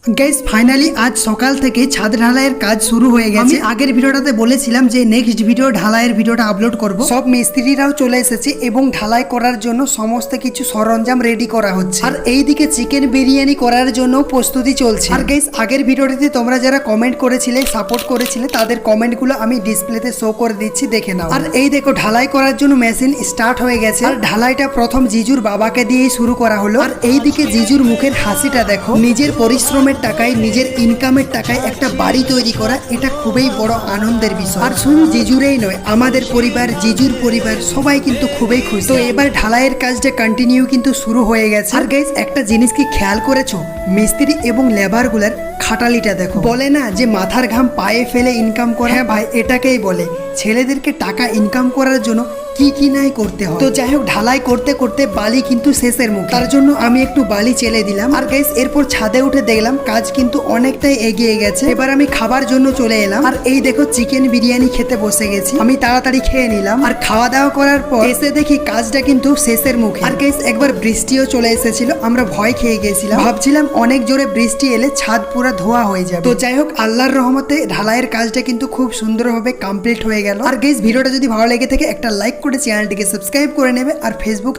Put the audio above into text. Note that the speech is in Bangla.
গাইস ফাইনালি আজ সকাল থেকে ছাদ ঢালাইয়ের কাজ শুরু হয়ে গেছে। আমি আগের ভিডিওটাতে বলেছিলাম যে নেক্সট ভিডিও ঢালাইয়ের ভিডিওটা আপলোড করব। সব মিস্ত্রিরাও চলে এসেছে এবং ঢালাই করার জন্য সমস্ত কিছু সরঞ্জাম রেডি করা হচ্ছে। আর এইদিকে চিকেন বিরিয়ানি করার জন্য প্রস্তুতি চলছে। আর গাইস আগের ভিডিওটিতে তোমরা যারা কমেন্ট করেছিলে, সাপোর্ট করেছিলে, তাদের কমেন্টগুলো আমি ডিসপ্লেতে শো করে দিচ্ছি, দেখে নাও। আর এই দেখো ঢালাই করার জন্য মেশিন স্টার্ট হয়ে গেছে। আর ঢালাইটা প্রথম জিজুর বাবাকে দিয়েই শুরু করা হলো। আর এইদিকে জিজুর মুখের হাসিটা দেখো। নিজের পরিশ্রমের টাকায়, নিজের ইনকামের টাকায় একটা বাড়ি তৈরি করা, এটা খুবই বড় আনন্দের বিষয়। আর শুধু জিজুরেই নয়, আমাদের পরিবার, জিজুর পরিবার সবাই কিন্তু খুবই খুশি। তো এবার ঢালাইয়ের কাজটা কন্টিনিউ কিন্তু শুরু হয়ে গেছে। আর গাইস একটা জিনিস কি খেয়াল করেছো, মিস্ত্রি এবং লেবার গুলার খাটালিটা দেখো। বলে না যে মাথার ঘাম পায়ে ফেলে ইনকাম করে, হ্যাঁ ভাই এটাকেই বলে। ছেলেদেরকে টাকা ইনকাম করার জন্য কি কি নাই করতে হয়। তো যাই হোক, ঢালাই করতে করতে বালি কিন্তু শেষের মুখে। তার জন্য আমি একটু বালি চেলে দিলাম। আর গাইস এরপর ছাদে উঠে দেখলাম কাজ কিন্তু অনেকটাই এগিয়ে গেছে। এবার আমি খাবার জন্য চলে এলাম। আর এই দেখো চিকেন বিরিয়ানি খেতে বসে গেছি। আমি তাড়াতাড়ি খেয়ে নিলাম। আর খাওয়া দাওয়া করার পর এসে দেখি কাজটা কিন্তু শেষের মুখে। আর গাইস একবার বৃষ্টিও চলে এসেছিল, আমরা ভয় খেয়ে গেছিলাম। ভাবছিলাম অনেক জোরে বৃষ্টি এলে ছাদ পুরো ধোয়া হয়ে যাবে। তো যাই হোক, আল্লাহর রহমতে ঢালাইয়ের কাজটা কিন্তু খুব সুন্দরভাবে কমপ্লিট হয়ে গেল। আর গাইস ভিডিওটা যদি ভালো লেগে থাকে একটা লাইক করে চ্যানেলটিকে সাবস্ক্রাইব করে নেবে। আর ফেসবুক থেকে